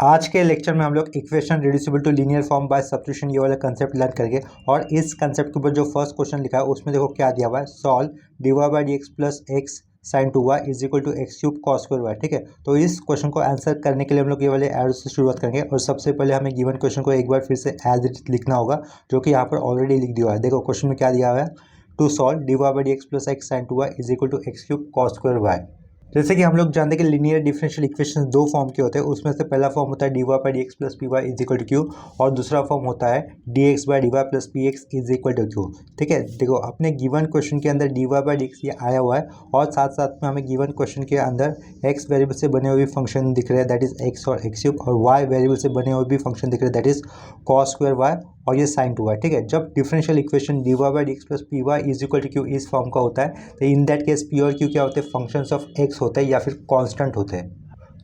आज के लेक्चर में हम लोग equation reducible to linear form by substitution ये वाला कंसेप्ट लर्न करेंगे। और इस कंसेप्ट के ऊपर जो फर्स्ट क्वेश्चन लिखा है उसमें देखो क्या दिया हुआ है, solve dy by D x plus x sine two y is equal to x cube cos square y. ठीक है, तो इस क्वेश्चन को आंसर करने के लिए हम लोग ये वाले एरो से शुरुआत करेंगे। और सबसे पहले हमें गिवन क्वेश्चन को एक बार फिर से एज इट इज लिखना होगा, जो कि यहाँ पर ऑलरेडी लिख दिया हुआ है। देखो क्वेश्चन में क्या दिया हुआ है, to solve dy by D x plus x sine two y is equal to x cube cos square y. जैसे कि हम लोग जानते हैं कि लीनियर डिफरेंशियल इक्वेशन दो फॉर्म के होते हैं। उसमें से पहला फॉर्म होता है d Y by D x plus p y is equal to q, और दूसरा फॉर्म होता है d x by d y plus p x is equal to q. ठीक है, देखो अपने गिवन क्वेश्चन के अंदर d Y by D x ये आया हुआ है, और साथ साथ में हमें गिवन क्वेश्चन के अंदर एक्स वेरिएबल से बने हुए भी फंक्शन दिख रहे हैं, दैट इज एक्स और एक्स क्यूब, और वाई वेरिएबल से बने हुए भी फंक्शन दिख रहे हैं, that is cos square y और ये साइन टू वाई। ठीक है, जब differential equation d Y by D x plus p y is equal to q इस फॉर्म का होता है, तो इन दैट केस पी और क्यू क्या होते हैं, फंक्शंस ऑफ एक्स होते हैं या फिर कांस्टेंट होते हैं।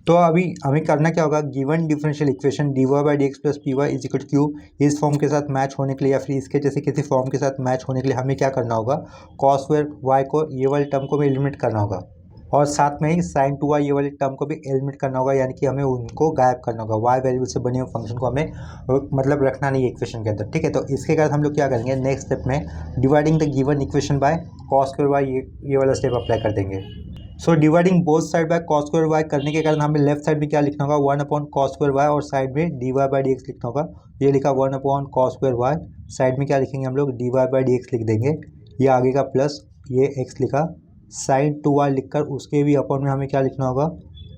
तो अभी हमें करना क्या होगा, given differential equation d Y by D x plus p y is equal to q इस फॉर्म के साथ मैच होने के लिए या फिर इसके जैसे किसी फॉर्म के साथ मैच होने के लिए हमें क्या करना होगा, कॉस स्क्वायर वाई को ये वाले टर्म को भी एलिमिनेट करना होगा, और साथ में ही साइन टू वाई ये वाले टर्म को भी एलिमिनेट करना होगा, यानी कि हमें उनको गायब करना होगा। वाई वेरिएबल से बने हुए फंक्शन को हमें मतलब रखना नहीं है इक्वेशन के अंदर। ठीक है, तो इसके बाद हम लोग क्या करेंगे, नेक्स्ट स्टेप में dividing the given equation by cos square y ये वाला स्टेप अप्लाई कर देंगे। So dividing both side by cos square y करने के कारण हमें लेफ्ट साइड में क्या लिखना होगा, one upon cos square y, और साइड में d Y by D x लिखना होगा। ये लिखा one upon cos square y, side में क्या लिखेंगे हम लोग, d Y by D x लिख देंगे। ये आगे का प्लस ये एक्स लिखा, साइन टू वाई लिखकर उसके भी अपॉन में हमें क्या लिखना होगा,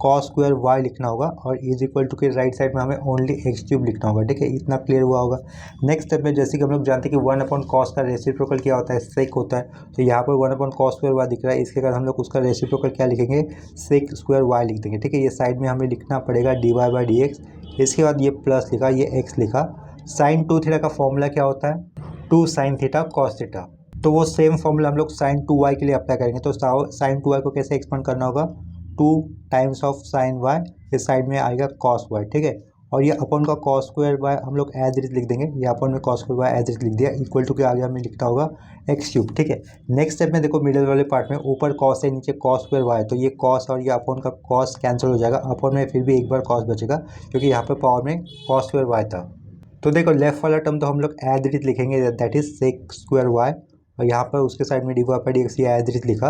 कॉस स्क्वायर वाई लिखना होगा, और इज इक्वल टू के राइट साइड में हमें ओनली एक्स क्यूब लिखना होगा। ठीक है, इतना क्लियर हुआ होगा। नेक्स्ट स्टेप में जैसे कि हम लोग जानते हैं कि वन अपॉन कॉस का रेसिप्रोकल क्या होता है, सेक होता है, तो यहाँ पर one upon cos square y दिख रहा है, इसके बाद हम लोग उसका रेसिप्रोकल क्या लिखेंगे, सेक स्क्वायर वाई लिख देंगे। ठीक है, ये साइड में हमें लिखना पड़ेगा d Y by D x, इसके बाद ये प्लस लिखा, ये एक्स लिखा। साइन टू थीटा का फॉर्मूला क्या होता है, two sine theta cos theta, तो वो सेम फॉर्मूला हम लोग साइन टू वाई के लिए अप्लाई करेंगे। तो साइन टू वाई को कैसे एक्सपेंड करना होगा, two times of sine y, इस साइड में आएगा कॉस वाई। ठीक है, और ये अपॉन का कॉस स्क्वायर वाई हम लोग एज इट लिख देंगे, ये अपॉन में cos square y as it लिख दिया, इक्वल टू के आगे हमें लिखना होगा एक्स क्यूब। ठीक है, नेक्स्ट स्टेप में देखो मिडिल वाले पार्ट में ऊपर कॉस है नीचे कॉस स्क्वायर वाई, तो ये कॉस और ये अपॉन का कॉस कैंसिल हो जाएगा, अपॉन में फिर भी एक बार कॉस बचेगा क्योंकि यहाँ पर पावर में कॉस स्क्वायर वाई था। तो देखो लेफ्ट वाला टर्म तो हम लोग एज इट लिखेंगे, that is sec square y, और यहाँ पर उसके साइड में d Y by D x as it लिखा,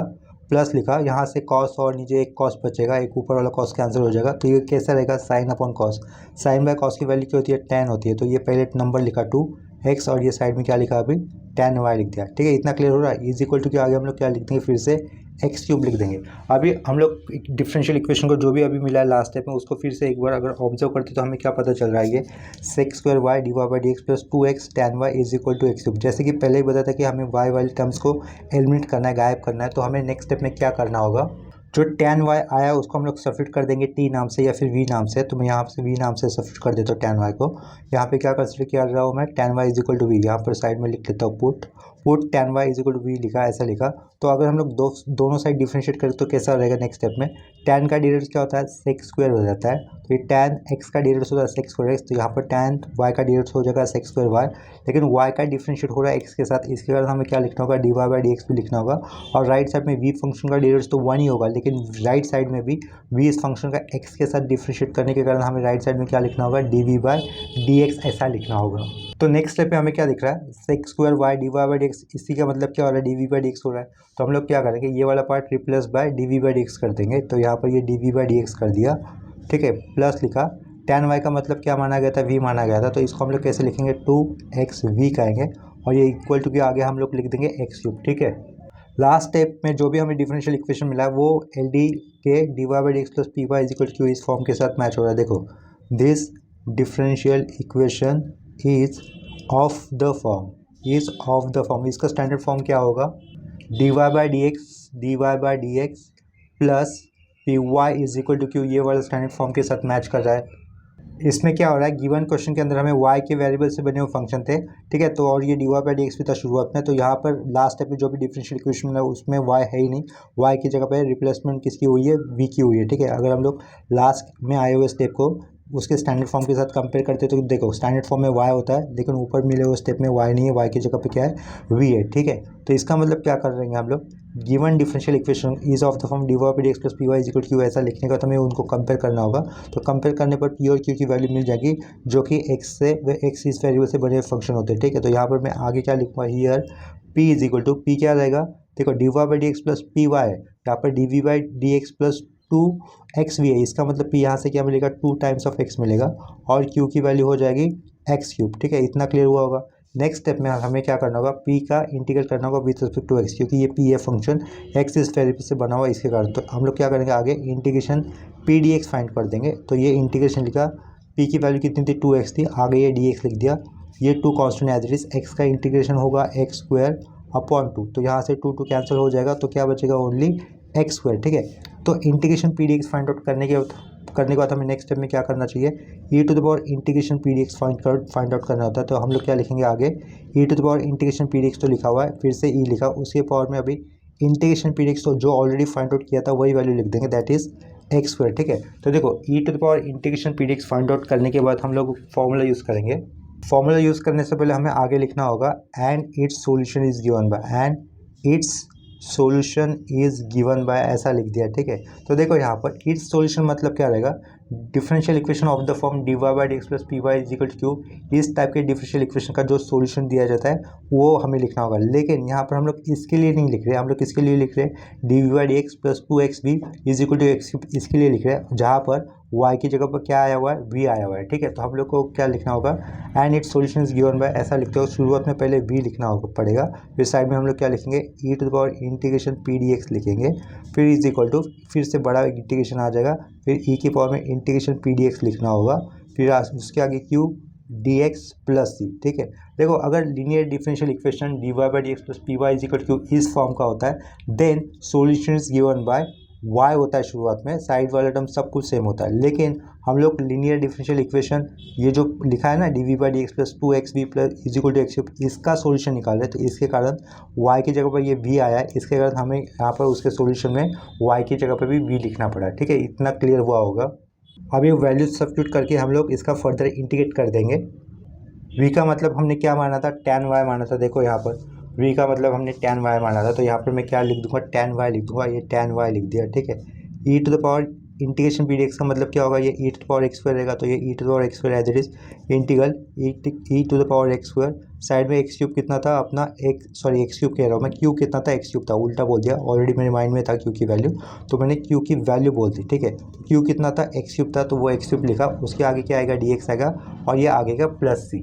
प्लस लिखा, यहाँ से कॉस और नीचे एक कॉस बचेगा, एक ऊपर वाला कॉस कैंसिल हो जाएगा, तो ये कैसा रहेगा, sine upon cos. Sine by cos की वैल्यू क्या होती है, 10 होती है, तो ये पहले नंबर लिखा 2x, और ये साइड में क्या लिखा अभी 10y लिख दिया। ठीक है, इतना क्लियर हो रहा है। इज इक्वल टू के आगे हम लोग क्या लिख देंगे, फिर से एक्स क्यूब लिख देंगे। अभी हम लोग डिफरेंशियल इक्वेशन को जो भी अभी मिला है लास्ट स्टेप में उसको फिर से एक बार अगर ऑब्जर्व करते तो हमें क्या पता चल रहा है, ये sec square y D Y by D x plus 2x tan y is equal to x cube. जैसे कि पहले ही बताया था कि हमें y वाले टर्म्स को एलिमिनेट करना है, गायब करना है, तो हमें नेक्स्ट स्टेप में क्या करना होगा, जो tan y आया उसको हम लोग सब्स्टिट्यूट कर देंगे t नाम से या फिर v नाम से। तो मैं यहाँ से v नाम से सब्स्टिट्यूट कर देता हूँ tan y को। यहाँ पे क्या कंसिडर किया रहा हूँ मैं, tan y is equal to v, यहाँ पर साइड में लिख लेता हूँ put tan y is equal to v लिखा, ऐसा लिखा। तो अगर हम लोग दोनों साइड डिफरेंशिएट करें तो कैसा रहेगा, नेक्स्ट स्टेप में tan का डिरिवेटिव क्या होता है, सेक स्क्वायर हो जाता है, तो ये tan x का डिरिवेटिव होता है सेक स्क्वायर x, तो यहाँ पर tan y का डिरिवेटिव हो जाएगा सेक स्क्वायर y, लेकिन y का डिफरेंशिएट हो रहा है x के साथ, इसके बाद हमें क्या लिखना होगा, d Y by D x भी लिखना होगा, और राइट साइड में v फंक्शन का डिरिवेटिव तो 1 ही होगा, लेकिन राइट साइड में भी v इस फंक्शन का x के साथ डिफरेंशिएट करने के कारण हमें राइट साइड में क्या लिखना होगा, d we by D x ऐसा लिखना होगा। तो नेक्स्ट स्टेप पे हमें क्या दिख रहा है, sec square y D Y by D x, इसी का मतलब क्या हो रहा है, D we by D x हो रहा है। तो हम लोग क्या करेंगे, ये वाला part replace by d we by D x कर देंगे, तो यहाँ पर ये d we by D x कर दिया। ठीक है, प्लस लिखा, tan y का मतलब क्या माना गया था, v माना गया था, तो इसको हम लोग कैसे लिखेंगे, 2xv कहेंगे, और ये इक्वल टू के आगे हम लोग लिख देंगे एक्स क्यूब। ठीक है, लास्ट स्टेप में जो भी हमें डिफरेंशियल इक्वेशन मिला है वो एल डी के d Y by D x plus p y is equal to इस फॉर्म के साथ मैच हो रहा है। देखो this differential equation is of the form, इसका स्टैंडर्ड फॉर्म क्या होगा, d Y by D x plus p y is equal to q, ये वाला स्टैंडर्ड फॉर्म के साथ मैच कर रहा है। इसमें क्या हो रहा है, गिवन क्वेश्चन के अंदर हमें y के वेरिएबल से बने हुए फंक्शन थे। ठीक है, तो और ये d Y by D x भी था शुरुआत में, तो यहाँ पर लास्ट स्टेप में जो भी डिफरेंशियल इक्वेशन है उसमें y है ही नहीं, y की जगह पर रिप्लेसमेंट किसकी हुई है, v की हुई है। ठीक है, अगर हम लोग लास्ट में आए हुए स्टेप को उसके स्टैंडर्ड फॉर्म के साथ कंपेयर करते तो देखो स्टैंडर्ड फॉर्म में y होता है, लेकिन ऊपर मिले हुए स्टेप में y नहीं है, y की जगह पे क्या है, v है। ठीक है, तो इसका मतलब क्या कर रहे हैं हम लोग, given differential equation is of the form d Y by D x plus p y is equal to q, ऐसा लिखने का तो हमें उनको कंपेयर करना होगा। तो कंपेयर करने पर पी और क्यू की वैल्यू मिल जाएगी जो कि एक्स से व एक्स इस वेरिएबल से बने फंक्शन होते हैं, ठीक है। तो यहाँ पर मैं आगे क्या लिखूँगा, here p is equal to, p क्या रहेगा, देखो d Y by D x plus p y है, यहाँ पर d we by D x plus 2x भी है, इसका मतलब पी यहाँ से क्या मिलेगा, 2 टाइम्स ऑफ x मिलेगा, और q की वैल्यू हो जाएगी एक्स क्यूब, ठीक है। इतना क्लियर हुआ होगा। नेक्स्ट स्टेप में हमें क्या करना होगा, p का इंटीग्रेट करना होगा विथ रिस्पेक्ट टू x, क्योंकि ये p है फंक्शन, x इस वेरिएबल से बना हुआ इसके कारण। तो हम लोग क्या करेंगे आगे, integration P D X find कर देंगे। तो ये इंटीग्रेशन लिखा, p की वैल्यू कितनी थी, 2x थी, आगे ये डी एक्स लिख दिया, ये 2 constant as it is, x का इंटीग्रेशन होगा एक्स स्क्वायर अपॉन 2, तो यहाँ से 2 2 कैंसिल हो जाएगा, तो क्या बचेगा, ओनली एक्स स्क्वायर, ठीक है। तो integration P D X find out करने के बाद हमें नेक्स्ट स्टेप में क्या करना चाहिए, E to the power integration P D X find out करना होता है। तो हम लोग क्या लिखेंगे आगे, E to the power integration P D X तो लिखा हुआ है, फिर से ई लिखा, उसके पावर में अभी इंटीग्रेशन पी डी एक्स तो जो ऑलरेडी फाइंड आउट किया था वही वैल्यू लिख देंगे, दैट इज एक्स स्क्वायर, ठीक है। तो देखो E to the power integration P D X find out करने के बाद हम लोग फॉर्मूला यूज़ करेंगे। फॉर्मूला यूज़ करने से पहले हमें आगे लिखना होगा, and its solution is given by, and its solution is given by, ऐसा लिख दिया, ठीक है। तो देखो यहाँ पर इट्स सॉल्यूशन मतलब क्या रहेगा, differential equation of the form d Y by D x plus p y is equal to q, इस टाइप के डिफरेंशियल इक्वेशन का जो सॉल्यूशन दिया जाता है वो हमें लिखना होगा। लेकिन यहाँ पर हम लोग इसके लिए नहीं लिख रहे, हम लोग किसके लिए लिख रहे हैं, d we by D x plus 2x भी इज इक्वल टू एक्स, इसके लिए लिख रहे हैं, जहाँ पर y की जगह पर क्या आया हुआ है, v आया हुआ है, ठीक है। तो हम लोग को क्या लिखना होगा, and its solution is given by, ऐसा लिखते हो, शुरुआत में पहले v लिखना होगा पड़ेगा, फिर साइड में हम लोग क्या लिखेंगे, E to the power integration P D X लिखेंगे, फिर इज इक्वल टू, फिर से बड़ा इंटीग्रेशन आ जाएगा, फिर ई की पावर में इंटीग्रेशन पी डी एक्स लिखना होगा, फिर उसके आगे q d x plus c, ठीक है। देखो अगर linear differential equation d Y by D x plus p y is equal to इस फॉर्म का होता है, then solution is given by y होता है शुरुआत में, साइड वाला टर्म सब कुछ सेम होता है। लेकिन हम लोग लीनियर डिफरेंशियल इक्वेशन ये जो लिखा है ना, d we by D x plus 2x v plus is equal to x, इसका सॉल्यूशन निकाल रहे हैं, तो इसके कारण y की जगह पर ये v आया है, इसके कारण हमें यहाँ पर उसके सॉल्यूशन में y की जगह पर भी v लिखना पड़ा, ठीक है। इतना क्लियर हुआ होगा। अब ये वैल्यू सब्स्टिट्यूट करके हम लोग इसका फर्दर इंटीग्रेट कर देंगे। v का मतलब हमने क्या माना था, tan y माना था, देखो यहाँ पर v का मतलब हमने tan y माना था, तो यहाँ पर मैं क्या लिख दूंगा, tan y लिख दूंगा, ये tan y लिख दिया, ठीक है। e to the power integration P D x का मतलब क्या होगा, ये e to the power x square रहेगा, तो ये e to the power x square as it is integral e to the power x square, side में x cube कितना था अपना, एक्स क्यूब कह रहा हूँ मैं, क्यू कितना था, एक्स क्यूब था, उल्टा बोल दिया, ऑलरेडी मेरे माइंड में था क्यू की वैल्यू, तो मैंने क्यू की वैल्यू बोल दी, ठीक है। क्यू कितना था, एक्स क्यूब था, तो वो एक्स क्यूब लिखा, उसके आगे क्या आएगा, डी एक्स आएगा, और ये आगे का प्लस सी।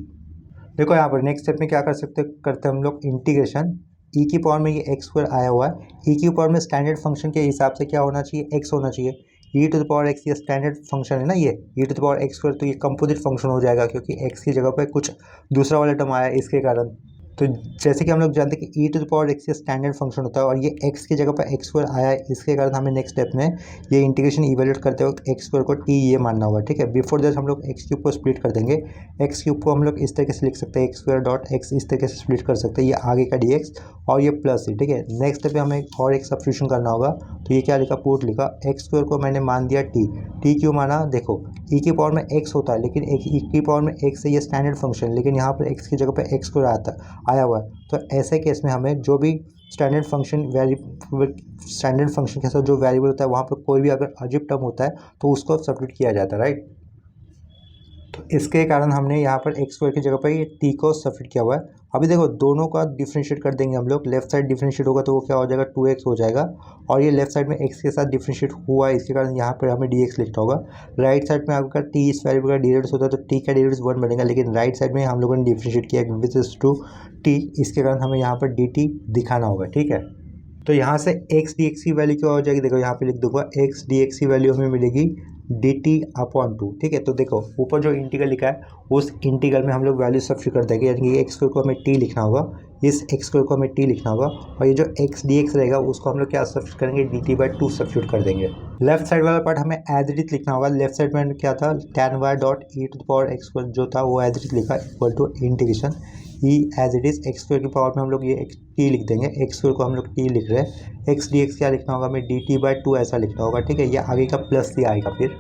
देखो यहाँ पर नेक्स्ट स्टेप में क्या करते हैं हम लोग, इंटीग्रेशन ई की पावर में ये एक्स स्क्वायर आया हुआ है, ई की पावर में स्टैंडर्ड फंक्शन के हिसाब से क्या होना चाहिए, एक्स होना चाहिए, E to the power x ये स्टैंडर्ड फंक्शन है ना, ये ई to the power x square, तो ये कंपोजिट फंक्शन हो जाएगा, क्योंकि एक्स की जगह पर कुछ दूसरा वाला टर्म आया है इसके कारण। तो जैसे कि हम लोग जानते हैं कि ई टू द पावर एक्स ये स्टैंडर्ड फंक्शन होता है, और ये एक्स की जगह पर एक्स स्क्वायर आया है, इसके कारण हमें नेक्स्ट स्टेप में ये इंटीग्रेशन इवेल्यूएट करते वक्त एक्स स्क्वायर को टी ये मानना होगा, ठीक है। बिफोर दैट हम लोग एक्स क्यूब को स्प्लिट कर देंगे, एक्स क्यूब को हम लोग इस तरीके से लिख सकते हैं, एक्स स्क्वायर डॉट एक्स, इस तरीके से स्प्लिट कर सकते हैं, ये आगे का डी एक्स और ये प्लस सी, ठीक है। नेक्स्ट स्टेप में हमें और एक सब्स्टिट्यूशन करना होगा, तो ये क्या लिखा, पुट लिखा, एक्स स्क्वायर को मैंने मान दिया टी क्यों माना, देखो ई की पावर में एक्स होता है, लेकिन ई की पावर में एक्स है, ये स्टैंडर्ड फंक्शन, लेकिन यहाँ पर एक्स की जगह पर एक्स स्क्वायर आया हुआ है, तो ऐसे केस में हमें जो भी स्टैंडर्ड फंक्शन के साथ जो वेरिएबल होता है वहाँ पर कोई भी अगर अजीब टर्म होता है तो उसको सब्स्टिट्यूट किया जाता है, राइट। तो इसके कारण हमने यहाँ पर एक्स स्क्वायर की जगह पर ये टी को सब्स्टिट्यूट किया हुआ है। अभी देखो दोनों का डिफरेंशिएट कर देंगे हम लोग, लेफ्ट साइड डिफरेंशिएट होगा तो वो क्या हो जाएगा, 2x हो जाएगा, और ये लेफ्ट साइड में x के साथ डिफरेंशिएट हुआ है, इसके कारण यहाँ पर हमें dx लिखना होगा। राइट साइड में आपका t इस वेरिएबल का डेरिवेटिव होता है, तो t का डेरिवेटिव 1 बनेगा, लेकिन राइट साइड में हम लोगों ने डिफरेंशिएट किया विद रिस्पेक्ट टू t, इसके कारण हमें यहाँ पर dt दिखाना होगा, ठीक है। तो यहाँ से x dx की वैल्यू क्या हो जाएगी, देखो यहाँ पे लिख दूंगा, x dx की वैल्यू हमें मिलेगी dt अपॉन 2, ठीक है। तो देखो ऊपर जो इंटीग्रल लिखा है उस इंटीग्रल में हम लोग वैल्यू सब्स्टिट्यूट कर देंगे, यानी कि एक्स स्क्वायर को हमें t लिखना होगा, इस एक्स स्क्वायर को हमें t लिखना होगा, और ये जो x dx रहेगा उसको हम लोग क्या सब्स्टिट्यूट करेंगे, dt/2 सब्स्टिट्यूट कर देंगे। लेफ्ट साइड वाला पार्ट हमें एज इट इज लिखना होगा, लेफ्ट साइड में क्या था, tan y dot E to the power x square जो था वो एज इट इज लिखा, equal to integration e as it is x square की पावर में हम लोग ये t लिख देंगे, एक्स स्क्वायर को हम लोग t लिख रहे हैं, x dx क्या लिखना होगा, हमें dt/2 ऐसा लिखना होगा, ठीक है। ये आगे का प्लस सी आएगा, फिर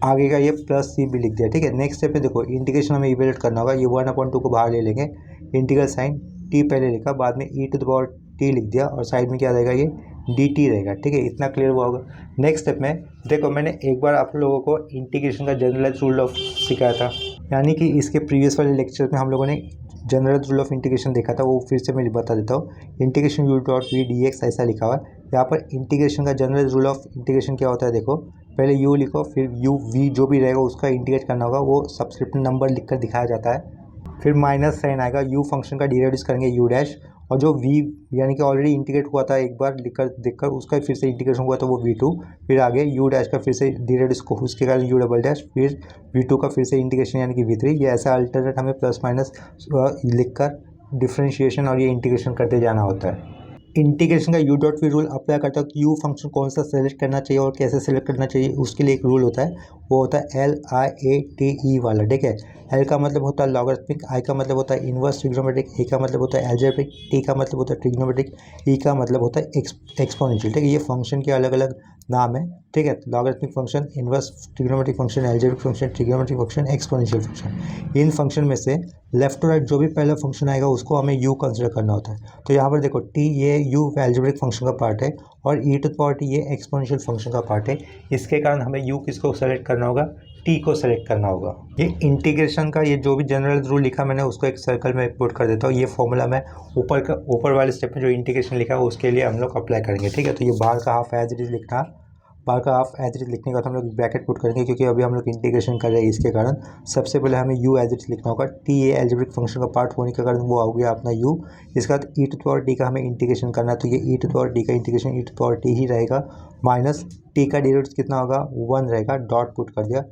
आगे का ये प्लस सी भी लिख दिया, ठीक है। नेक्स्ट स्टेप पे देखो इंटीग्रेशन हमें इवेल्यूएट करना होगा, ये 1/2 को बाहर ले लेंगे, इंटीग्रल साइन t पहले लिखा, बाद में e to the power t लिख दिया और साइड में क्या रहेगा ये डी टी रहेगा। ठीक है, इतना क्लियर हुआ होगा। नेक्स्ट स्टेप में देखो, मैंने एक बार आप लोगों को इंटीग्रेशन का जनरलाइज रूल ऑफ सिखाया था, यानी कि इसके प्रीवियस वाले लेक्चर में हम लोगों ने जनरल रूल ऑफ इंटीग्रेशन देखा था, वो फिर से मैं बता देता हूँ। Integration u dot v d x ऐसा लिखा हुआ है। यहाँ पर इंटीग्रेशन का जनरल रूल ऑफ इंटीग्रेशन क्या होता है, देखो पहले यू लिखो, फिर यू वी जो भी रहेगा उसका इंटीग्रेट करना होगा, वो सब्सक्रिप्ट नंबर लिखकर दिखाया जाता है। फिर माइनस साइन आएगा, यू फंक्शन का डिराइव करेंगे यू डैश, और जो वी यानी कि ऑलरेडी इंटीग्रेट हुआ था एक बार लिखकर देखकर, उसका फिर से इंटीग्रेशन हुआ था वो v2, फिर आगे यू डैश का फिर से डिराइव को उसके कारण यू डबल डैश, फिर v2 का फिर से इंटीग्रेशन यानी कि v3। ये ऐसा अल्टरनेट हमें प्लस माइनस लिखकर डिफ्रेंशिएशन और ये इंटीग्रेशन करते जाना होता है। इंटीग्रेशन का u dot v rule apply करता है कि यू फंक्शन कौन सा सेलेक्ट करना चाहिए और कैसे सेलेक्ट करना चाहिए, उसके लिए एक रूल होता है, वो होता है LIATE वाला। ठीक है, एल का मतलब होता है लॉगरिथमिक, आई का मतलब होता है इनवर्स ट्रिग्नोमेट्रिक, ए का मतलब होता है एल्जेब्रिक, टी का मतलब होता है ट्रिग्नोमेट्रिक, ई का मतलब होता है एक्सपोनेंशियल। ठीक है, ये फंक्शन के अलग अलग नाम है। ठीक है, logarithmic function, inverse trigonometric function, algebraic function, trigonometric function, exponential function. इन फंक्शन में से लेफ्ट टू राइट जो भी पहला फंक्शन आएगा उसको हमें यू कंसिडर करना होता है। तो यहाँ पर देखो टी ये यू एल्जेब्रिक फंक्शन का पार्ट है और E to the power t ये एक्सपोनेंशियल फंक्शन का पार्ट है। इसके कारण हमें यू किसको सेलेक्ट करना होगा, टी को सेलेक्ट करना होगा। ये इंटीग्रेशन का ये जो भी जनरल रूल लिखा मैंने उसको एक सर्कल में पुट कर देता हूँ। ये फॉर्मूला मैं ऊपर वाले स्टेप में जो इंटीग्रेशन लिखा है उसके लिए हम लोग अप्लाई करेंगे। ठीक है, तो ये बाहर का हाफ एज इट इज लिखना, बाहर का हाफ एज इट इज लिखने के बाद हम लोग ब्रैकेट पुट करेंगे, क्योंकि अभी हम लोग इंटीग्रेशन कर रहे हैं। इसके कारण सबसे पहले हमें यू एज इट इज लिखना होगा। टी ये एल्जेब्रिक फंक्शन का पार्ट होने के कारण वो हो गया अपना यू। इसके बाद ई टू पावर टी का हमें इंटीग्रेशन करना है, तो ये ई टू पावर टी का integration E to power T ही रहेगा, माइनस टी का डिराइव कितना होगा 1 रहेगा, डॉट पुट कर दिया।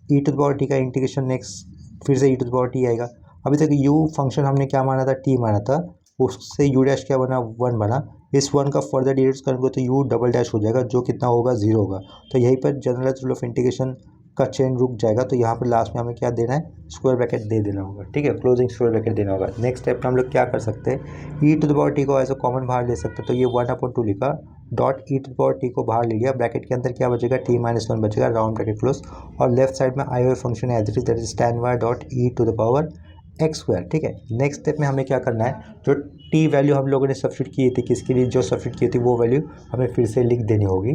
ई टू द पावर टी का इंटीग्रेशन नेक्स्ट फिर से ई टू द पावर टी आएगा। अभी तक यू फंक्शन हमने क्या माना था, टी माना था, उससे यू डैश क्या बना 1 बना। इस 1 का फर्दर डिराइव करेंगे तो यू डबल डैश हो जाएगा, जो कितना होगा 0 होगा। तो यहीं पर जनरल रूल ऑफ इंटीग्रेशन का चेन रुक जाएगा। तो यहाँ पर लास्ट में हमें क्या देना है, स्क्वायर ब्रैकेट दे देना होगा। ठीक है, क्लोजिंग स्क्वायर ब्रैकेट देना होगा। नेक्स्ट स्टेप में हम लोग क्या कर सकते हैं, e to the power t को एज अ कॉमन बाहर ले सकते हैं। तो ये 1/2 लिखा, dot E to the power t को बाहर ले लिया, ब्रैकेट के अंदर क्या बचेगा t-1 बचेगा, राउंड ब्रैकेट क्लोज, और लेफ्ट साइड में आई हुए फंक्शन है as it is tan y dot E to the power x square. ठीक है, नेक्स्ट स्टेप में हमें क्या करना है, जो टी वैल्यू हम लोगों ने सब्स्टिट्यूट की थी, किसके लिए जो सब्स्टिट्यूट की थी वो वैल्यू हमें फिर से लिख देनी होगी।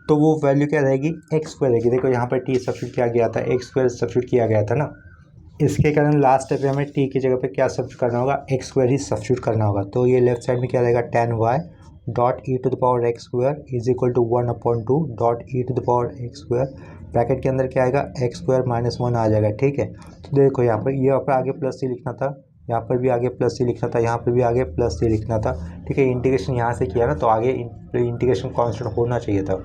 तो वो वैल्यू क्या रहेगी, एक्स स्क्वायर रहेगी। देखो यहाँ पर टी सब्स्टिट्यूट किया गया था, एक्स स्क्वायर सब्स्टिट्यूट किया गया था ना, इसके कारण लास्ट स्टेप में हमें टी की जगह पे क्या सब्स्टिट्यूट करना होगा, एक्स स्क्वायर ही सब्स्टिट्यूट करना होगा। तो ये लेफ्ट साइड में क्या रहेगा, tan y dot E to the power x square is equal to 1/2 dot E to the power x square, bracket के अंदर क्या आएगा, एक्स स्क्वायर माइनस 1 आ जाएगा। ठीक है, तो देखो यहाँ पर ये पर आगे प्लस सी लिखना था, यहाँ पर भी आगे प्लस सी लिखना था, यहाँ पर भी आगे प्लस सी लिखना था। ठीक है, इंटीग्रेशन यहाँ से किया ना, तो आगे इंटीग्रेशन कॉन्स्टेंट होना चाहिए था।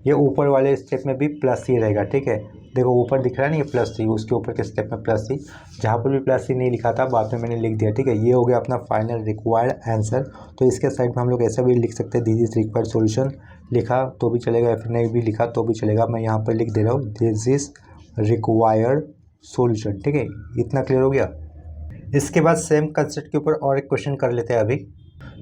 ये ऊपर वाले स्टेप में भी प्लस सी रहेगा। ठीक है, देखो ऊपर दिख रहा है ना ये प्लस सी, उसके ऊपर के स्टेप में प्लस सी, जहाँ पर भी प्लस सी नहीं लिखा था बाद में मैंने लिख दिया। ठीक है, ये हो गया अपना फाइनल रिक्वायर्ड आंसर। तो इसके साइड में हम लोग ऐसा भी लिख सकते हैं, दिस इज रिक्वायर्ड सॉल्यूशन लिखा तो भी चलेगा, या फिर नहीं भी लिखा तो भी चलेगा। मैं यहाँ पर लिख दे रहा हूँ, दिस इज रिक्वायर्ड सॉल्यूशन। ठीक है, इतना क्लियर हो गया। इसके बाद सेम कंसेप्ट के ऊपर और एक क्वेश्चन कर लेते हैं अभी।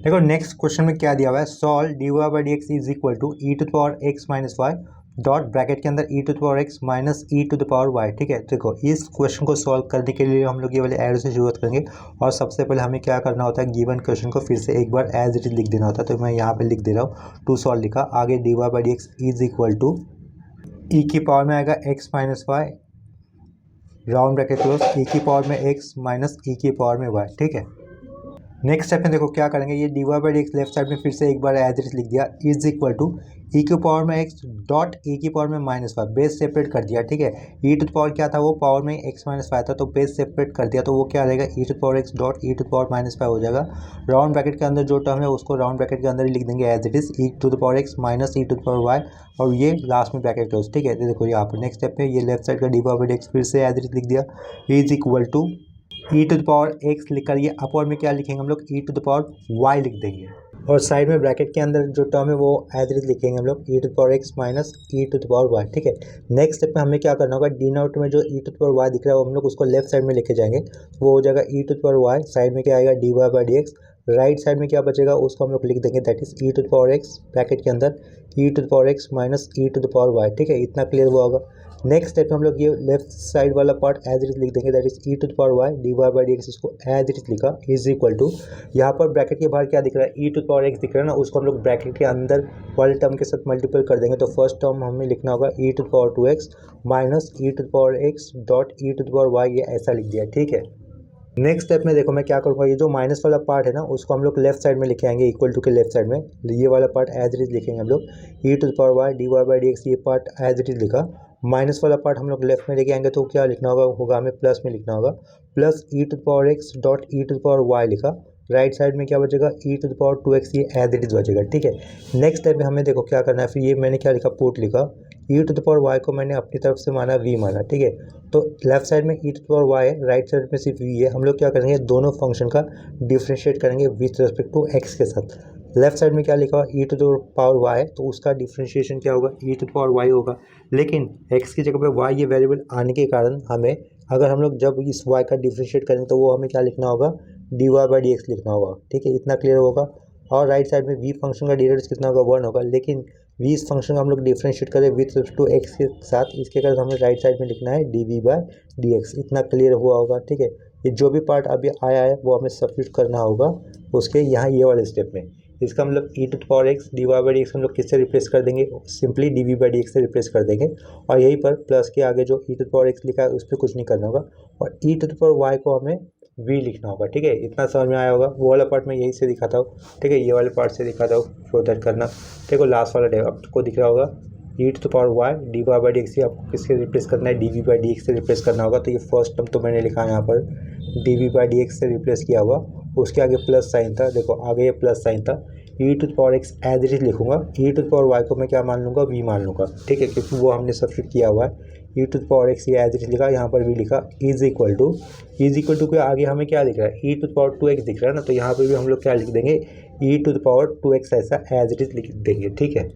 देखो नेक्स्ट क्वेश्चन में क्या दिया हुआ है, solve D Y by D X is equal to E to the power x minus Y dot bracket के अंदर E to the power x minus E to the power Y. ठीक है, देखो इस क्वेश्चन को सॉल्व करने के लिए हम लोग ये वाले एरो से शुरुआत करेंगे, और सबसे पहले हमें क्या करना होता है, गिवन क्वेश्चन को फिर से एक बार एज इट इज लिख देना होता है। तो मैं यहाँ पे लिख दे रहा हूँ, टू सॉल्व लिखा, आगे D Y by D X is equal to E की पावर में आएगा X minus Y, round bracket close, E की पावर में एक्स माइनस ई की पावर में वाई। ठीक है, नेक्स्ट स्टेप में देखो क्या करेंगे, ये d Y by D x left side में फिर से एक बार एज इट इज लिख दिया, इज इक्वल टू ई की पावर में एक्स डॉट ई की पावर में माइनस वाई, बेस सेपरेट कर दिया। ठीक है, ई टू द पावर क्या था, वो पावर में एक्स माइनस वाई था, तो बेस सेपरेट कर दिया, तो वो क्या रहेगा, E to the power x dot E to the power minus Y हो जाएगा। राउंड ब्रैकेट के अंदर जो टर्म है उसको राउंड ब्रैकेट के अंदर ही लिख देंगे as it is, E to the power x minus E to the power y, और ये लास्ट में ब्रैकेट क्लोज। ठीक है, देखो यहाँ पर नेक्स्ट स्टेप पे ये लेफ्ट साइड का d Y by D x फिर से एज इट इज लिख दिया, is equal to E to the power x लिख कर ये अपर में क्या लिखेंगे हम लोग, ई टू द पावर वाई लिख देंगे, और साइड में ब्रैकेट के अंदर जो टर्म है वो एज इट इज लिखेंगे हम लोग, ई to the power x minus E to the power Y. ठीक है, नेक्स्ट स्टेप में हमें क्या करना होगा, डी नोट में जो E to the power Y दिख रहा है वो हम लोग उसको लेफ्ट साइड में लेके जाएंगे, वो हो जाएगा E to the power Y, side में क्या आएगा, D Y by D X, right side में क्या बचेगा उसको हम लोग लिख देंगे, that is E to the power X bracket के अंदर E to the power x minus E to the power Y. ठीक है, इतना क्लियर हुआ होगा। नेक्स्ट स्टेप में हम लोग ये लेफ्ट साइड वाला पार्ट एज इट इज लिख देंगे, that is E to the power Y D Y by D x, इसको एज इट इज लिखा इज इक्वल टू, यहाँ पर ब्रैकेट के बाहर क्या दिख रहा है, e to the power x दिख रहा है ना, उसको हम लोग ब्रैकेट के अंदर वाले टर्म के साथ मल्टीपल कर देंगे। तो फर्स्ट टर्म हमें लिखना होगा E to the power 2x minus E to the power x dot E to the power Y, ये ऐसा लिख दिया, ठीक है। नेक्स्ट स्टेप में देखो मैं क्या करूँगा, ये जो माइनस वाला पार्ट है ना उसको हम लोग लेफ्ट साइड में लिखे आएंगे, इक्वल टू के लेफ्ट साइड में ये वाला पार्ट एज इट इज लिखेंगे हम लोग, ई to the power Y D Y by D x, ये पार्ट एज इट इज लिखा। माइनस वाला पार्ट हम लोग लेफ्ट में लेके आएंगे तो क्या लिखना होगा हमें प्लस में लिखना होगा, plus e to the power x dot E to the power y लिखा। राइट साइड में क्या बचेगा, ई टू द पावर 2x, ये एज इट इज बचेगा, ठीक है। नेक्स्ट स्टेप में हमें देखो क्या करना है, फिर ये मैंने क्या लिखा, पुट लिखा, e to the power Y को मैंने अपनी तरफ से माना v माना, ठीक है। तो लेफ्ट साइड में e to the power Y है, राइट साइड में सिर्फ v है। हम लोग क्या करेंगे, दोनों फंक्शन का डिफ्रेंशिएट करेंगे विथ रिस्पेक्ट टू x के साथ। लेफ्ट साइड में क्या लिखा हुआ, ई टू द पावर वाई, तो उसका डिफ्रेंशिएशन क्या होगा, E to the power Y होगा। लेकिन x की जगह पे y ये वेरिएबल आने के कारण हमें, अगर हम लोग जब इस y का डिफ्रेंशिएट करेंगे तो वो हमें क्या लिखना होगा, d Y by D x लिखना होगा, ठीक है, इतना क्लियर होगा। और राइट साइड में v फंक्शन का डेरिवेटिव कितना होगा, 1 होगा, लेकिन v इस फंक्शन का हम लोग डिफ्रेंशिएट करें विथ रिस्पेक्ट टू x के साथ, इसके कारण हमें राइट साइड में लिखना है D we by D x, इतना क्लियर हुआ होगा, ठीक है। ये जो भी पार्ट अभी आया है वो हमें सब्स्टिट्यूट करना होगा उसके यहाँ ये वाले स्टेप में। इसका मतलब E to the power x D Y by D X हम लोग किससे रिप्लेस कर देंगे, simply D we by D x से रिप्लेस कर देंगे। और यहीं पर प्लस के आगे जो E to the power X लिखा है उस पर कुछ नहीं करना होगा, और E to the power Y को हमें v लिखना होगा, ठीक है। इतना समझ में आया होगा। वो वाला पार्ट मैं यही से दिखाता हूँ, ठीक है, ये वाले पार्ट से दिखाता हूँ, फ्लोटर करना। देखो लास्ट वाला डे आपको दिख रहा होगा, E to the power Y D Y by D X, आपको किससे रिप्लेस करना है, D we by D x से रिप्लेस करना होगा। तो ये फर्स्ट टर्म तो मैंने लिखा है यहाँ पर, d we by D x से रिप्लेस किया हुआ, उसके आगे प्लस साइन था, देखो आगे ये प्लस साइन था। E to the power X as it is लिखूंगा, E to the power Y को मैं क्या मान लूँगा, वी मान लूँगा, ठीक है, क्योंकि वो हमने सब्स्टिट्यूट किया हुआ है। E to the power x ये एज इट इज लिखा, यहाँ पर भी लिखा इज इक्वल टू के आगे हमें क्या लिख रहा है, e to the power 2x दिख रहा है ना, तो यहाँ पर भी हम लोग क्या लिख देंगे, ई टू द पावर 2x ऐसा एज इट इज लिख देंगे, ठीक है।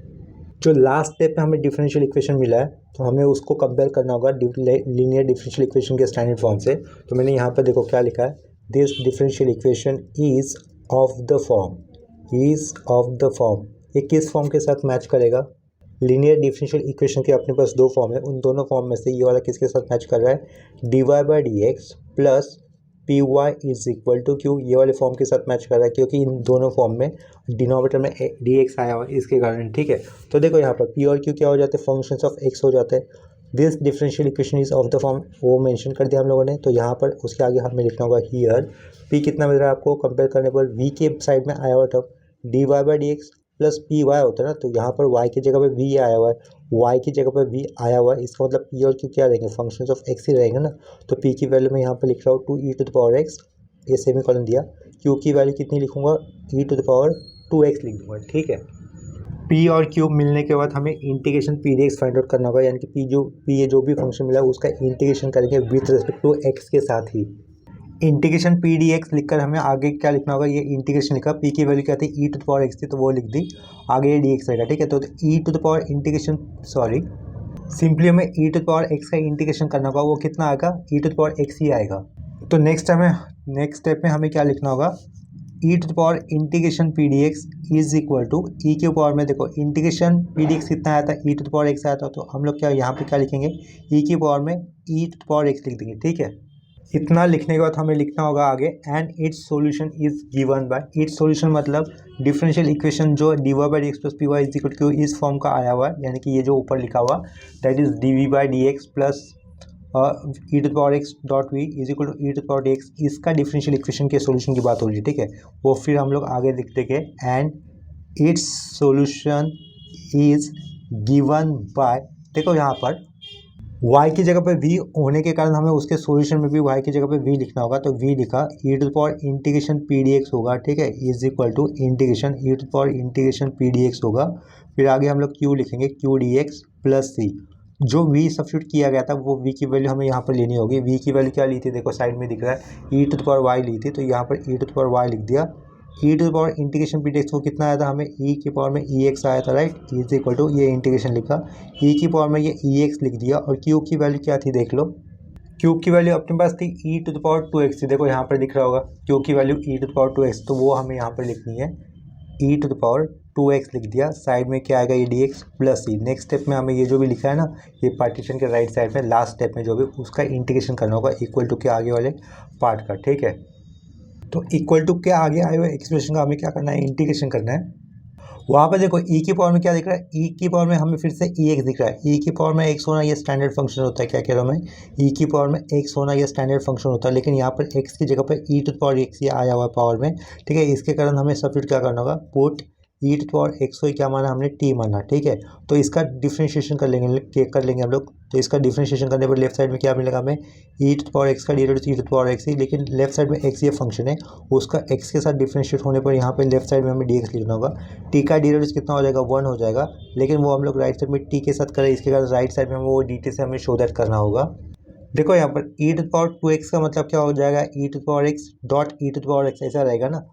जो लास्ट स्टेप पे हमें डिफरेंशियल इक्वेशन मिला है तो हमें उसको कंपेयर करना होगा लीनियर डिफरेंशियल इक्वेशन के स्टैंडर्ड फॉर्म से। तो मैंने यहाँ पर देखो क्या लिखा है, this differential equation is of the form, ये किस फॉर्म के साथ मैच करेगा, लीनियर डिफरेंशियल इक्वेशन के अपने पास दो फॉर्म है, उन दोनों फॉर्म में से ये वाला किसके साथ मैच कर रहा है, d Y by D x plus p y is equal to q, ये वाले फॉर्म के साथ मैच कर रहा है, क्योंकि इन दोनों फॉर्म में डिनोमिनेटर में डी एक्स आया हुआ है इसके कारण, ठीक है। तो देखो यहाँ पर पी और क्यू क्या हो जाते हैं, फंक्शंस ऑफ एक्स हो जाते हैं। This differential equation is of the form, वो मेंशन कर दिया हम लोगों ने। तो यहाँ पर उसके आगे हमें लिखना होगा हियर पी कितना मिल रहा है आपको, कंपेयर करने पर वी के साइड में आया हुआ term d Y by D x plus p y होता है ना, तो यहाँ पर वाई की जगह पे वी आया हुआ है, वाई की जगह पर वी आया हुआ है, इसका मतलब पी और क्यू क्या रहेंगे, फंक्शंस ऑफ एक्स ही रहेंगे ना। तो पी की वैल्यू मैं यहाँ पर लिख रहा हूँ 2e to the power x, ये सेमी कॉलन दिया। क्यू की वैल्यू कितनी लिखूंगा, e to the power 2x लिख दूंगा, ठीक है। p और q मिलने के बाद हमें integration P D X find out करना होगा, यानी कि p ये जो भी फंक्शन मिला है उसका इंटीग्रेशन करेंगे विथ रिस्पेक्ट टू x के साथ ही। इंटीग्रेशन पी डी एक्स लिखकर हमें आगे क्या लिखना होगा, ये इंटीग्रेशन लिखा, p की वैल्यू क्या थी, e to the power x थी तो वो लिख दी, आगे ये डी एक्स रहेगा, ठीक है। तो e to the power integration simply हमें e to the power x का इंटीग्रेशन करना होगा, वो कितना आएगा, e to the power x ही आएगा। तो नेक्स्ट स्टेप में हमें क्या लिखना होगा, e to the power integration P D X is equal to E के पावर में, देखो इंटीग्रेशन पी डी एक्स कितना आया था, e to the power x आया था, तो हम लोग क्या यहाँ पे क्या लिखेंगे, e की पावर में e to the power x लिख देंगे, ठीक है। इतना लिखने के बाद हमें लिखना होगा आगे and its solution is given by, its solution मतलब डिफरेंशियल इक्वेशन जो d Y by D x plus p y is equal to इस फॉर्म का आया हुआ है, यानी कि ये जो ऊपर लिखा हुआ that is d we by D x plus e to the power x dot v is equal to E to the power d x, इसका डिफरेंशियल इक्वेशन के सॉल्यूशन की बात हो रही है, ठीक है। वो फिर हम लोग आगे लिख देंगे and its solution is given bye, देखो यहाँ पर y की जगह पे v होने के कारण हमें उसके सॉल्यूशन में भी y की जगह पे v लिखना होगा, तो v लिखा e to the power integration P D x होगा, ठीक है, is equal to integration e to the power integration P D x होगा। फिर आगे हम लोग q लिखेंगे q d x plus c, जो v सब्स्टिट्यूट किया गया था वो v की वैल्यू हमें यहाँ पर लेनी होगी। v की वैल्यू क्या ली थी, देखो साइड में दिख रहा है e to the power y ली थी, तो यहाँ पर e to the power y लिख दिया। e to the power integration P D x वो कितना आया था, हमें e की पावर में ई एक्स आया था, राइट, इज इक्वल टू ये इंटीग्रेशन लिखा, e की पावर में ये ई एक्स लिख दिया। और q की वैल्यू क्या थी देख लो, q की वैल्यू अपने पास थी e to the power 2x थी, देखो यहाँ पर दिख रहा होगा q की value e to the power 2x, तो वो हमें यहाँ पर लिखनी है e to the power 2x लिख दिया, साइड में क्या आएगा ये dx प्लस सी। नेक्स्ट स्टेप में हमें ये जो भी लिखा है ना ये पार्टीशन के राइट साइड में लास्ट स्टेप में जो भी उसका इंटीग्रेशन करना होगा इक्वल टू के आगे वाले पार्ट का, ठीक है। तो इक्वल टू के आगे आए हुए एक्सप्रेशन का हमें क्या करना है, इंटीग्रेशन करना है। वहाँ पर देखो ई की पावर में क्या दिख रहा है, ई की पावर में हमें फिर से ई एक्स दिख रहा है। ई की पावर में एक्स होना ये स्टैंडर्ड फंक्शन होता है, क्या कह रहा हूँ मैं, ई की पावर में एक्स होना ये स्टैंडर्ड फंक्शन होता है, लेकिन यहाँ पर एक्स की जगह पर ई टू पावर एक्स ये आया हुआ है पावर में, ठीक है। इसके कारण हमें सब्स्टिट्यूट क्या करना होगा, put e to power x को क्या माना हमने, टी माना, ठीक है। तो इसका डिफ्रेंशिएशन कर लेंगे हम लोग। तो इसका डिफ्रेंशिएशन करने पर लेफ्ट साइड में क्या मिलेगा हमें, ई टू पावर एक्स का derivative E to power X ही, लेकिन लेफ्ट साइड में एक्स ये फंक्शन है, उसका एक्स के साथ डिफ्रेंशिएट होने पर यहाँ पे लेफ्ट साइड में हमें डी एक्स लिखना होगा। टी का डेरिवेटिव कितना हो जाएगा, 1 हो जाएगा, लेकिन वो हम लोग राइट साइड में टी के साथ करें, इसके कारण राइट साइड में वो डी टी से हमें शो दैट करना होगा। देखो यहाँ पर ई टू पावर 2x का मतलब क्या हो जाएगा, E to power x dot E to power X ऐसा रहेगा ना।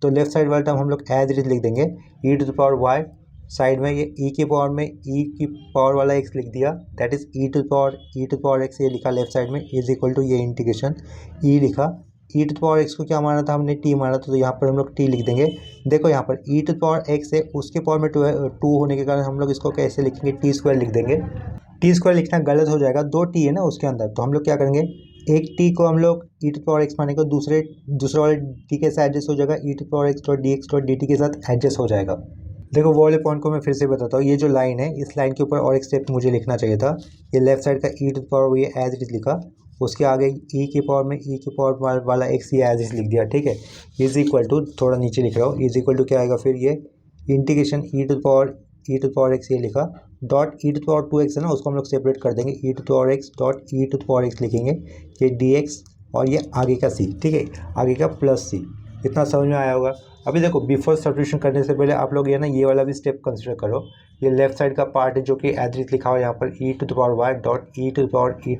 तो लेफ्ट साइड वाला टर्म हम लोग एज इट इज लिख देंगे, ई to the power Y, side में ये ई की पावर में ई की पावर वाला एक्स लिख दिया, that is E to the power x ये लिखा लेफ्ट साइड में, इज इक्वल टू ये इंटीग्रेशन ई लिखा। E to the power x को क्या माना था हमने, टी माना था, तो यहाँ पर हम लोग टी लिख देंगे। देखो यहाँ पर e to the power x है, उसके पावर में टू होने के कारण हम लोग इसको कैसे लिखेंगे, टी स्क्वायर लिख देंगे। टी स्क्वायर लिखना गलत हो जाएगा, 2 टी है ना उसके अंदर, तो हम लोग क्या करेंगे, एक टी को हम लोग ई टू पावर एक्स मानेंगे, दूसरे वाले टी के साथ एडजस्ट हो जाएगा, E to power x dot D T के साथ एडजस्ट हो जाएगा। देखो वो वाले पॉइंट को मैं फिर से बताता हूँ, ये जो लाइन है इस लाइन के ऊपर और एक स्टेप मुझे लिखना चाहिए था। ये लेफ्ट साइड का ई टू पावर ये एज इट इज लिखा, उसके आगे ई की पावर में ई की पावर वाला एक्स ये एज इट लिख दिया, ठीक है। इज इक्वल टू, थोड़ा नीचे लिख रहा हूँ, इज इक्वल टू क्या आएगा फिर ये integration E to power x ये लिखा, dot E to power 2x है ना, उसको हम लोग सेपरेट कर देंगे, ई to power x dot E to power x लिखेंगे, ये dx और ये आगे का c, ठीक है, आगे का प्लस c। इतना समझ में आया होगा। अभी देखो बिफोर सब्स्टिट्यूशन करने से पहले आप लोग ये ना ये वाला भी स्टेप कंसिडर करो। ये लेफ्ट साइड का पार्ट है जो कि एज लिखा हुआ है यहाँ पर e to the power y dot E to the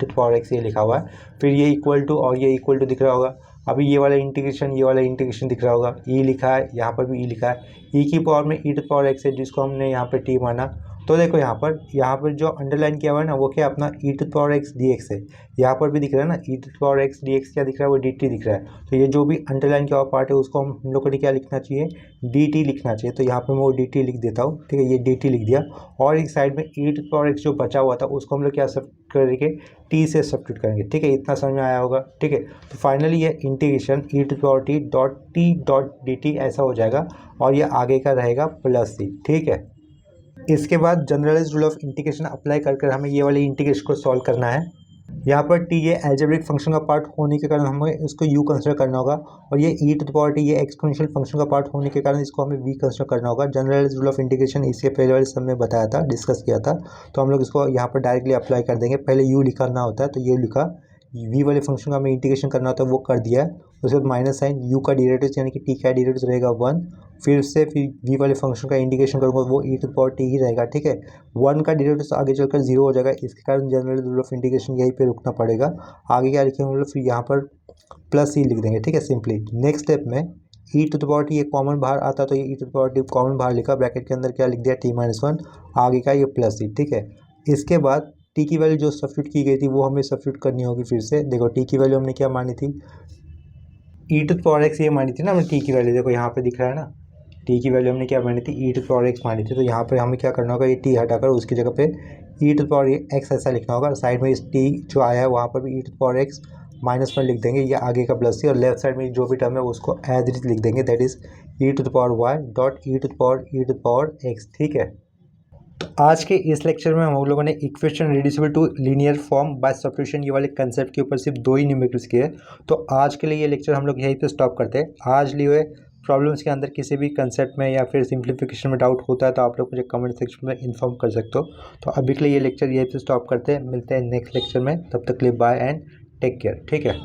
power x ये लिखा हुआ है, फिर ये इक्वल टू और ये इक्वल टू दिख रहा होगा। अभी ये वाला इंटीग्रेशन दिख रहा होगा, ई लिखा है, यहाँ पर भी ई लिखा है, ई की पावर में ई टू पावर एक्स है जिसको हमने यहाँ पर टी माना। तो देखो यहाँ पर जो अंडरलाइन किया हुआ है ना वो क्या अपना e to power x d x है, यहाँ पर भी दिख रहा है ना e to power x d x क्या दिख रहा है, वो डी टी दिख रहा है। तो ये जो भी अंडरलाइन किया हुआ पार्ट है उसको हम लोग को क्या लिखना चाहिए, डी टी लिखना चाहिए। तो यहाँ पर मैं वो डी टी लिख देता हूँ, ठीक है, ये डी टी लिख दिया। और एक साइड में ई टू पावर एक्स जो बचा हुआ था उसको हम लोग क्या सब करेंगे, टी से सब्स्टिट्यूट करेंगे, ठीक है। इतना समझ में आया होगा, ठीक है। तो फाइनली ये integration E to power t dot D t ऐसा हो जाएगा, और ये आगे का रहेगा प्लस सी, ठीक है। इसके बाद generalised rule of integration apply कर हमें ये वाले इंटीग्रेशन को सॉल्व करना है। यहाँ पर टी ये एल्जेब्रिक फंक्शन का पार्ट होने के कारण हमें इसको यू कंसिडर करना होगा, और ये ई टू द पावर टी ये एक्सपोनेंशियल फंक्शन का पार्ट होने के कारण इसको हमें वी कंसिडर करना होगा। जनरलाइज्ड रूल ऑफ इंटीग्रेशन इसके पहले वाले सब में बताया था, डिस्कस किया था, तो हम लोग इसको यहाँ पर डायरेक्टली अप्लाई कर देंगे। पहले यू लिखना होता है तो ये लिखा, वी वाले फंक्शन का हमें इंटीग्रेशन करना होता है वो कर दिया है। उसके बाद माइनस साइन, यू का डेरिवेटिव यानी कि टी का डेरिवेटिव रहेगा 1, फिर वी वाले फंक्शन का इंटीग्रेशन करूँगा वो ई टू द पावर टी ही रहेगा, ठीक है। 1 का डेरिवेटिव आगे चलकर 0 हो जाएगा, इसके कारण जनरल रूल ऑफ इंटीग्रेशन यहीं पे रुकना पड़ेगा। आगे क्या लिखेंगे हम लोग, फिर यहाँ पर प्लस ई लिख देंगे, ठीक है, सिंपली। नेक्स्ट स्टेप में e to the power t ये कॉमन बाहर आता तो ये ई to the power t common बाहर लिखा, ब्रैकेट के अंदर क्या लिख दिया, t-1, आगे का ये प्लस ई, ठीक है। इसके बाद टी की वैल्यू जो सब्स्टिट्यूट की गई थी वो हमें सब्स्टिट्यूट करनी होगी फिर से। देखो टी की वैल्यू हमने क्या मानी थी, ई टू द पावर एक्स ये मानी थी ना हमने टी की वैल्यू, देखो यहाँ पे दिख रहा है ना, टी की वैल्यू हमने क्या मानी थी, ई टू द पावर एक्स मानी थी। तो यहाँ पे हमें क्या करना होगा, ये टी हटाकर उसकी जगह पे ई टू द पावर एक्स ऐसा लिखना होगा। साइड में इस टी जो आया है वहाँ पर भी ई टू द पावर एक्स -1 लिख देंगे, ये आगे का प्लस सी, और लेफ्ट साइड में जो भी टर्म है उसको एज इट इज लिख देंगे, that is E to the power y dot E to the power x, ठीक है। तो आज के इस लेक्चर में हम लोगों ने equation reducible to linear form by substitution ये वाले कंसेप्ट के ऊपर सिर्फ 2 ही न्यूमेरिकल्स किए। तो आज के लिए ये लेक्चर हम लोग यहीं पे स्टॉप करते हैं। आज लिए हुए प्रॉब्लम्स के अंदर किसी भी कंसेप्ट में या फिर सिंप्लीफिकेशन में डाउट होता है तो आप लोग मुझे कमेंट सेक्शन में इन्फॉर्म कर सकते हो। तो अभी के लिए ये लेक्चर यहीं पे स्टॉप करते हैं, मिलते हैं नेक्स्ट लेक्चर में, तब तक के लिए बाय एंड टेक केयर, ठीक है।